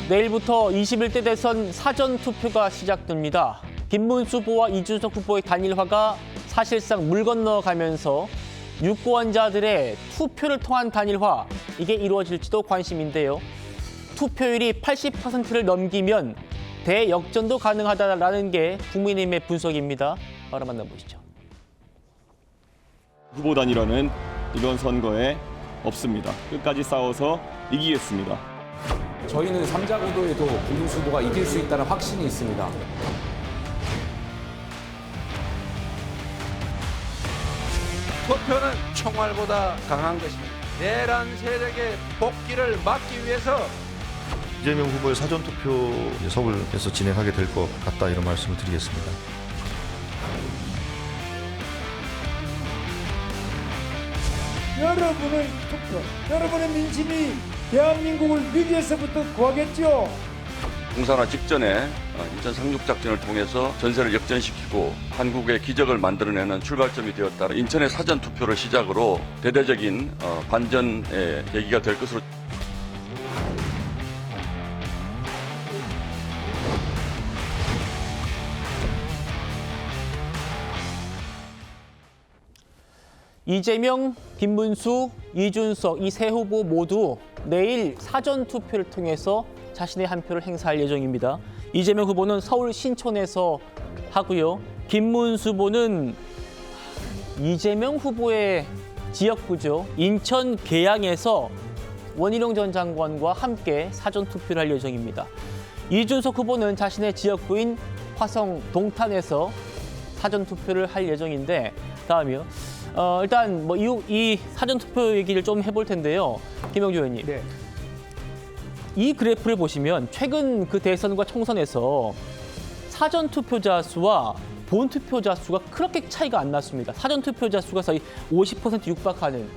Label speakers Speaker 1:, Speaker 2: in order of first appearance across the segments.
Speaker 1: 내일부터 21대 대선 사전투표가 시작됩니다. 김문수 후보와 이준석 후보의 단일화가 사실상 물 건너가면서 유권자들의 투표를 통한 단일화, 이게 이루어질지도 관심인데요. 투표율이 80%를 넘기면 대역전도 가능하다라는 게 국민의힘의 분석입니다. 바로 만나보시죠.
Speaker 2: 후보 단일화는 이번 선거에 없습니다. 끝까지 싸워서 이기겠습니다.
Speaker 3: 저희는 3자 구도에도 김문수 후보가 이길 수 있다는 확신이 있습니다.
Speaker 4: 투표는 총알보다 강한 것입니다. 내란 세력의 복귀를 막기 위해서
Speaker 5: 이재명 후보의 사전투표 서울에서 진행하게 될 것 같다, 이런 말씀을 드리겠습니다.
Speaker 6: 여러분의 투표, 여러분의 민심이 대한민국을 위기에서부터 구하겠죠.
Speaker 7: 공산화 직전에 인천 상륙작전을 통해서 전세를 역전시키고 한국의 기적을 만들어내는 출발점이 되었다. 인천의 사전투표를 시작으로 대대적인 반전의 계기가 될 것으로.
Speaker 1: 이재명, 김문수, 이준석 이 세 후보 모두 내일 사전투표를 통해서 자신의 한 표를 행사할 예정입니다. 이재명 후보는 서울 신촌에서 하고요. 김문수 후보는 이재명 후보의 지역구죠. 인천 계양에서 원희룡 전 장관과 함께 사전투표를 할 예정입니다. 이준석 후보는 자신의 지역구인 화성 동탄에서 사전투표를 할 예정인데, 다음이요. 일단 이 사전투표 얘기를 좀 해볼 텐데요. 김영주 의원님.
Speaker 6: 네.
Speaker 1: 이 그래프를 보시면 최근 그 대선과 총선에서 사전투표자 수와 본투표자 수가 그렇게 차이가 안 났습니다. 사전투표자 수가 거의 50% 육박하는.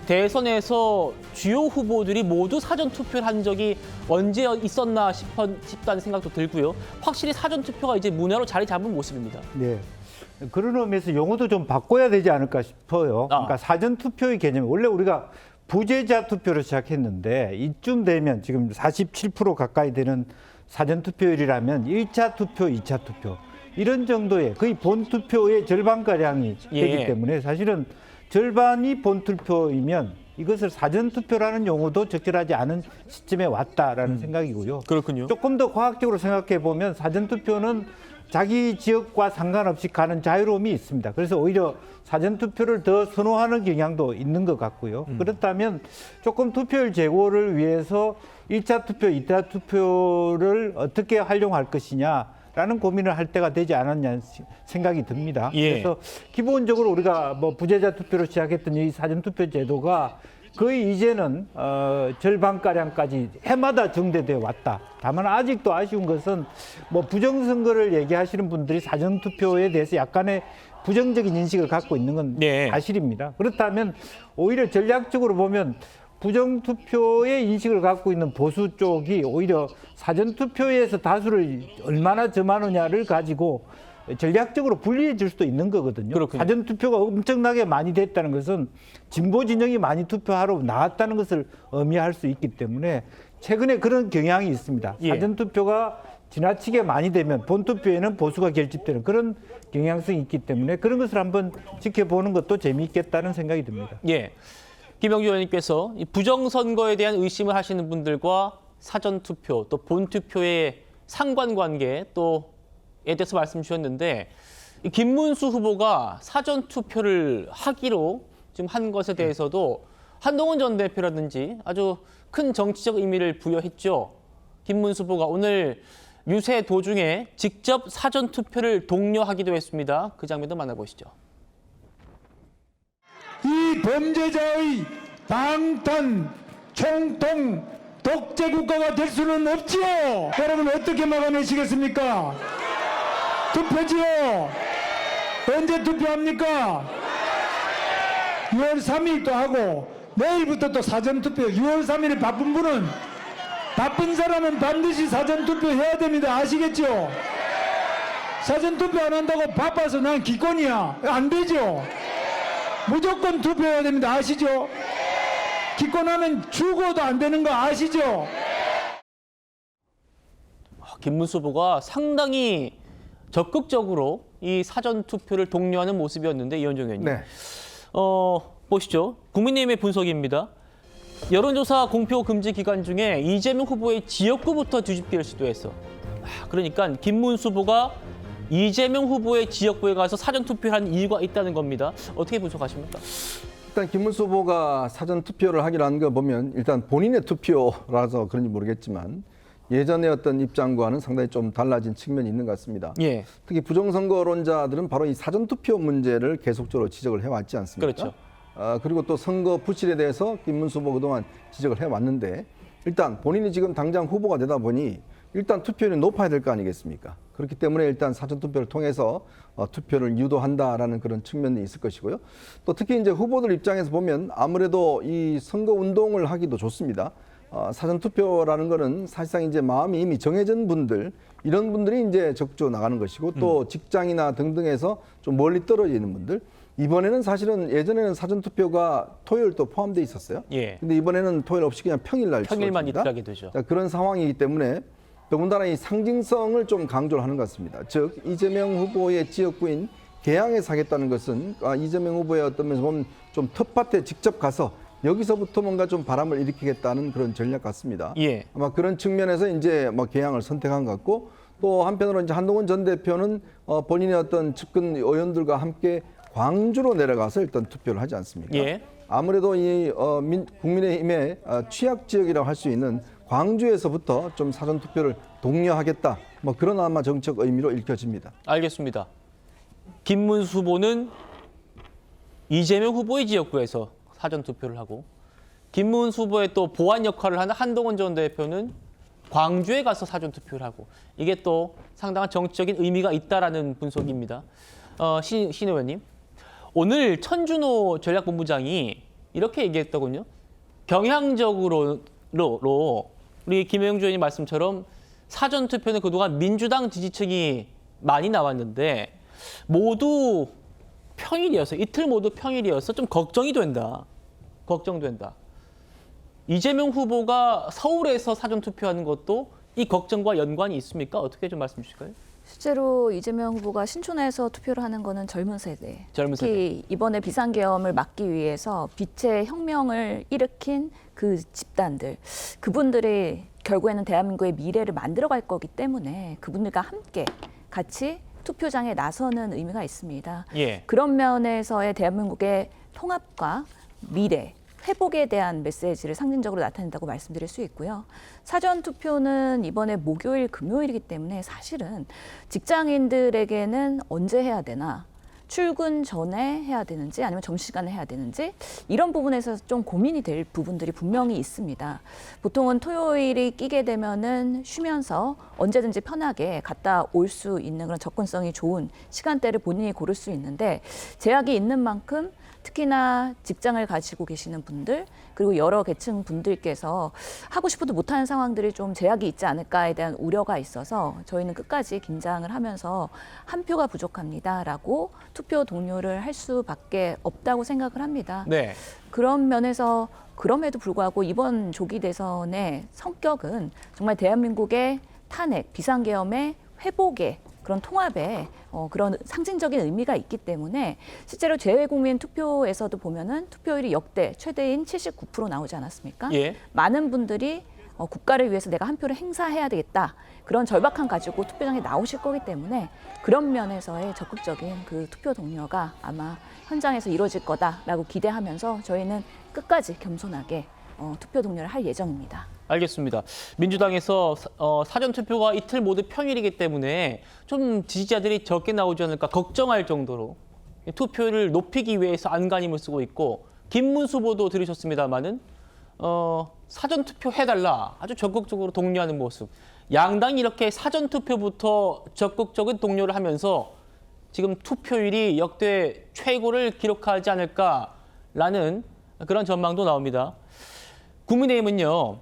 Speaker 1: 대선에서 주요 후보들이 모두 사전투표를 한 적이 언제 있었나 싶다는 생각도 들고요. 확실히 사전투표가 이제 문화로 자리 잡은 모습입니다.
Speaker 6: 네. 그런 의미에서 용어도 좀 바꿔야 되지 않을까 싶어요. 그러니까 사전투표의 개념이 원래 우리가 부재자 투표를 시작했는데 이쯤 되면 지금 47% 가까이 되는 사전투표율이라면 1차 투표, 2차 투표 이런 정도의 거의 본투표의 절반가량이 되기 때문에 사실은 절반이 본투표이면 이것을 사전투표라는 용어도 적절하지 않은 시점에 왔다라는 생각이고요.
Speaker 1: 그렇군요.
Speaker 6: 조금 더 과학적으로 생각해 보면 사전투표는 자기 지역과 상관없이 가는 자유로움이 있습니다. 그래서 오히려 사전투표를 더 선호하는 경향도 있는 것 같고요. 그렇다면 조금 투표율 제고를 위해서 1차 투표, 2차 투표를 어떻게 활용할 것이냐라는 고민을 할 때가 되지 않았냐 생각이 듭니다. 그래서 기본적으로 우리가 부재자 투표로 시작했던 이 사전투표 제도가 거의 이제는 절반가량까지 해마다 정대되어 왔다. 다만 아직도 아쉬운 것은 부정선거를 얘기하시는 분들이 사전투표에 대해서 약간의 부정적인 인식을 갖고 있는 건 사실입니다. 그렇다면 오히려 전략적으로 보면 부정투표의 인식을 갖고 있는 보수 쪽이 오히려 사전투표에서 다수를 얼마나 점하느냐를 가지고 전략적으로 불리해질 수도 있는 거거든요. 그렇군요. 사전투표가 엄청나게 많이 됐다는 것은 진보 진영이 많이 투표하러 나왔다는 것을 의미할 수 있기 때문에 최근에 그런 경향이 있습니다. 사전투표가 지나치게 많이 되면 본투표에는 보수가 결집되는 그런 경향성이 있기 때문에 그런 것을 한번 지켜보는 것도 재미있겠다는 생각이 듭니다.
Speaker 1: 김영주 의원님께서 부정선거에 대한 의심을 하시는 분들과 사전투표 또 본투표의 상관관계 또에 대해서 말씀 주셨는데, 김문수 후보가 사전투표를 하기로 지금 한 것에 대해서도 한동훈 전 대표라든지 아주 큰 정치적 의미를 부여했죠. 김문수 후보가 오늘 유세 도중에 직접 사전투표를 독려하기도 했습니다. 그 장면도 만나보시죠.
Speaker 6: 이 범죄자의 방탄, 총통, 독재 국가가 될 수는 없지요. 여러분 어떻게 막아내시겠습니까? 투표지요. 언제 투표합니까? 6월 3일도 하고 내일부터 또 사전투표. 6월 3일에 바쁜 사람은 반드시 사전투표 해야 됩니다. 아시겠죠? 사전투표 안 한다고 바빠서 난 기권이야. 안 되죠? 무조건 투표해야 됩니다. 아시죠?
Speaker 8: 기권하면 죽어도 안 되는 거 아시죠?
Speaker 1: 김문수 후보가 상당히 적극적으로 이 사전 투표를 독려하는 모습이었는데 이현정 의원님.
Speaker 9: 네.
Speaker 1: 보시죠. 국민의힘의 분석입니다. 여론조사 공표 금지 기간 중에 이재명 후보의 지역구부터 뒤집기를 시도했어. 그러니까 김문수 후보가 이재명 후보의 지역구에 가서 사전 투표를 한 이유가 있다는 겁니다. 어떻게 분석하십니까?
Speaker 9: 일단 김문수 후보가 사전 투표를 하기로 한 거 보면 일단 본인의 투표라서 그런지 모르겠지만 예전의 어떤 입장과는 상당히 좀 달라진 측면이 있는 것 같습니다.
Speaker 1: 예.
Speaker 9: 특히 부정선거론자들은 바로 이 사전 투표 문제를 계속적으로 지적을 해왔지 않습니까?
Speaker 1: 그렇죠.
Speaker 9: 그리고 또 선거 부실에 대해서 김문수 후보 그동안 지적을 해왔는데 일단 본인이 지금 당장 후보가 되다 보니 일단 투표율이 높아야 될 거 아니겠습니까? 그렇기 때문에 일단 사전 투표를 통해서 투표를 유도한다라는 그런 측면이 있을 것이고요. 또 특히 이제 후보들 입장에서 보면 아무래도 이 선거 운동을 하기도 좋습니다. 사전 투표라는 거는 사실상 이제 마음이 이미 정해진 분들 이런 분들이 이제 적극적으로 나가는 것이고 또 직장이나 등등에서 좀 멀리 떨어져 있는 분들 이번에는 사실은 예전에는 사전 투표가 토요일도 포함돼 있었어요.
Speaker 1: 예.
Speaker 9: 근데 이번에는 토요일 없이 그냥 평일날
Speaker 1: 평일만
Speaker 9: 치러집니다.
Speaker 1: 이틀하게 되죠.
Speaker 9: 자, 그런 상황이기 때문에 더군다나 이 상징성을 좀 강조를 하는 것 같습니다. 즉 이재명 후보의 지역구인 계양에 사겠다는 것은 이재명 후보의 어떤 면에서 보면 좀 텃밭에 직접 가서 여기서부터 뭔가 좀 바람을 일으키겠다는 그런 전략 같습니다.
Speaker 1: 예.
Speaker 9: 아마 그런 측면에서 이제 뭐 계양을 선택한 것 같고 또 한편으로 이제 한동훈 전 대표는 본인의 어떤 측근 의원들과 함께 광주로 내려가서 일단 투표를 하지 않습니까?
Speaker 1: 예.
Speaker 9: 아무래도 이 국민의힘의 취약 지역이라고 할 수 있는 광주에서부터 좀 사전 투표를 독려하겠다. 뭐 그런 아마 정책 의미로 읽혀집니다.
Speaker 1: 알겠습니다. 김문수 후보는 이재명 후보의 지역구에서 사전 투표를 하고 김문수 후보의 또 보완 역할을 하는 한동훈 전 대표는 광주에 가서 사전 투표를 하고 이게 또 상당한 정치적인 의미가 있다라는 분석입니다. 신 의원님, 오늘 천준호 전략본부장이 이렇게 얘기했더군요. 경향적으로 우리 김영주 의원님 말씀처럼 사전 투표는 그동안 민주당 지지층이 많이 나왔는데 모두 평일이어서 이틀 모두 평일이어서 좀 걱정된다. 이재명 후보가 서울에서 사전 투표하는 것도 이 걱정과 연관이 있습니까? 어떻게 좀 말씀 주실까요?
Speaker 10: 실제로 이재명 후보가 신촌에서 투표를 하는 거는 젊은 세대.
Speaker 1: 젊은 세대.
Speaker 10: 특히 이번에 비상계엄을 막기 위해서 빛의 혁명을 일으킨 그 집단들, 그분들이 결국에는 대한민국의 미래를 만들어갈 거기 때문에 그분들과 함께 같이 투표장에 나서는 의미가 있습니다.
Speaker 1: 예.
Speaker 10: 그런 면에서의 대한민국의 통합과 미래, 회복에 대한 메시지를 상징적으로 나타낸다고 말씀드릴 수 있고요. 사전 투표는 이번에 목요일, 금요일이기 때문에 사실은 직장인들에게는 언제 해야 되나, 출근 전에 해야 되는지 아니면 점심시간에 해야 되는지 이런 부분에서 좀 고민이 될 부분들이 분명히 있습니다. 보통은 토요일이 끼게 되면은 쉬면서 언제든지 편하게 갔다 올 수 있는 그런 접근성이 좋은 시간대를 본인이 고를 수 있는데 제약이 있는 만큼 특히나 직장을 가지고 계시는 분들 그리고 여러 계층 분들께서 하고 싶어도 못하는 상황들이 좀 제약이 있지 않을까에 대한 우려가 있어서 저희는 끝까지 긴장을 하면서 한 표가 부족합니다라고 투표 동료를 할 수밖에 없다고 생각을 합니다.
Speaker 1: 네.
Speaker 10: 그런 면에서 그럼에도 불구하고 이번 조기 대선의 성격은 정말 대한민국의 탄핵, 비상계엄의 회복의 그런 통합에 그런 상징적인 의미가 있기 때문에 실제로 재외국민 투표에서도 보면은 투표율이 역대 최대인 79% 나오지 않았습니까?
Speaker 1: 예.
Speaker 10: 많은 분들이 국가를 위해서 내가 한 표를 행사해야 되겠다. 그런 절박함 가지고 투표장에 나오실 거기 때문에 그런 면에서의 적극적인 그 투표 동료가 아마 현장에서 이루어질 거다라고 기대하면서 저희는 끝까지 겸손하게 투표 동료를 할 예정입니다.
Speaker 1: 알겠습니다. 민주당에서 사전 투표가 이틀 모두 평일이기 때문에 좀 지지자들이 적게 나오지 않을까 걱정할 정도로 투표를 높이기 위해서 안간힘을 쓰고 있고 김문수 후보도 들으셨습니다마는 사전 투표 해달라 아주 적극적으로 독려하는 모습. 양당이 이렇게 사전 투표부터 적극적인 독려를 하면서 지금 투표율이 역대 최고를 기록하지 않을까라는 그런 전망도 나옵니다. 국민의힘은요.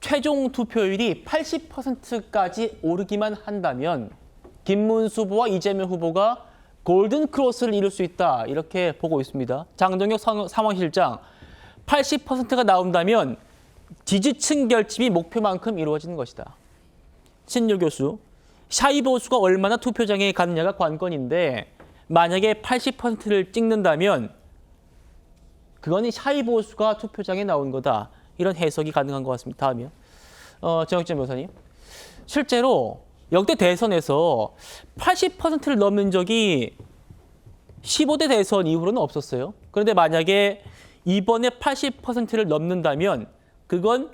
Speaker 1: 최종 투표율이 80%까지 오르기만 한다면 김문수 후보와 이재명 후보가 골든 크로스를 이룰 수 있다 이렇게 보고 있습니다. 장동혁 상황실장 80%가 나온다면 지지층 결집이 목표만큼 이루어지는 것이다. 신유 교수, 샤이 보수가 얼마나 투표장에 가느냐가 관건인데 만약에 80%를 찍는다면 그거는 샤이 보수가 투표장에 나온 거다. 이런 해석이 가능한 것 같습니다. 다음이요. 정혁진 변호사님. 실제로 역대 대선에서 80%를 넘는 적이 15대 대선 이후로는 없었어요. 그런데 만약에 이번에 80%를 넘는다면 그건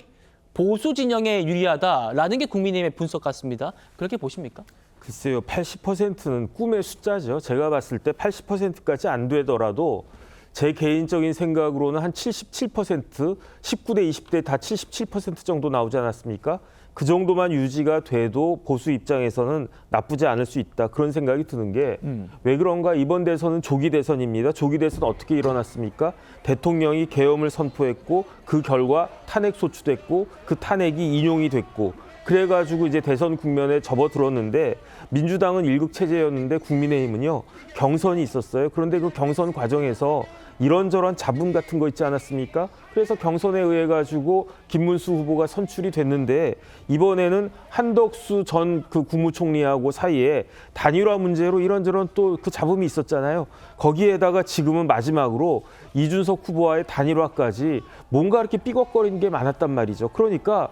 Speaker 1: 보수 진영에 유리하다라는 게 국민의힘의 분석 같습니다. 그렇게 보십니까?
Speaker 11: 글쎄요, 80%는 꿈의 숫자죠. 제가 봤을 때 80%까지 안 되더라도 제 개인적인 생각으로는 한 77%, 19대, 20대 다 77% 정도 나오지 않았습니까? 그 정도만 유지가 돼도 보수 입장에서는 나쁘지 않을 수 있다. 그런 생각이 드는 게 왜 그런가? 이번 대선은 조기 대선입니다. 조기 대선 어떻게 일어났습니까? 대통령이 계엄을 선포했고 그 결과 탄핵 소추됐고 그 탄핵이 인용이 됐고 그래가지고 이제 대선 국면에 접어들었는데 민주당은 일극 체제였는데 국민의힘은요 경선이 있었어요. 그런데 그 경선 과정에서 이런저런 잡음 같은 거 있지 않았습니까? 그래서 경선에 의해 가지고 김문수 후보가 선출이 됐는데 이번에는 한덕수 전 그 국무총리하고 사이에 단일화 문제로 이런저런 또 그 잡음이 있었잖아요. 거기에다가 지금은 마지막으로 이준석 후보와의 단일화까지 뭔가 이렇게 삐걱거리는 게 많았단 말이죠. 그러니까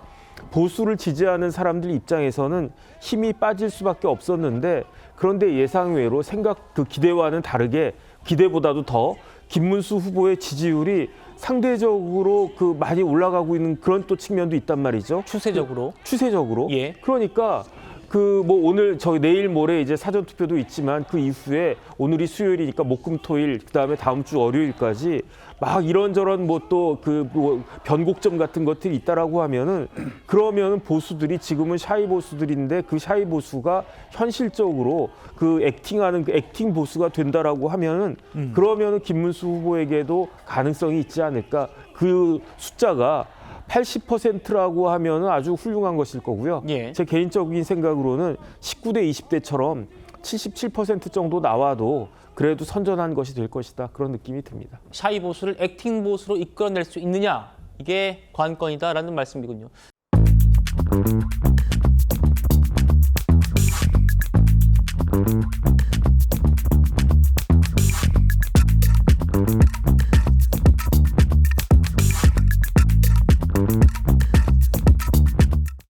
Speaker 11: 보수를 지지하는 사람들 입장에서는 힘이 빠질 수밖에 없었는데 그런데 예상외로 그 기대와는 다르게 기대보다도 더 김문수 후보의 지지율이 상대적으로 그 많이 올라가고 있는 그런 또 측면도 있단 말이죠.
Speaker 1: 추세적으로.
Speaker 11: 예. 그러니까 그 뭐 오늘 내일 모레 이제 사전 투표도 있지만 그 이후에 오늘이 수요일이니까 목금토일 그다음에 다음 주 월요일까지 막 이런저런 뭐 또 그 변곡점 같은 것들이 있다라고 하면은 그러면은 보수들이 지금은 샤이 보수들인데 그 샤이 보수가 현실적으로 그 액팅하는 그 액팅 보수가 된다라고 하면은 그러면은 김문수 후보에게도 가능성이 있지 않을까. 그 숫자가 80%라고 하면은 아주 훌륭한 것일 거고요.
Speaker 1: 예.
Speaker 11: 제 개인적인 생각으로는 19대 20대처럼 77% 정도 나와도 그래도 선전한 것이 될 것이다. 그런 느낌이 듭니다.
Speaker 1: 샤이 보수를 액팅 보수로 이끌어낼 수 있느냐? 이게 관건이다라는 말씀이군요.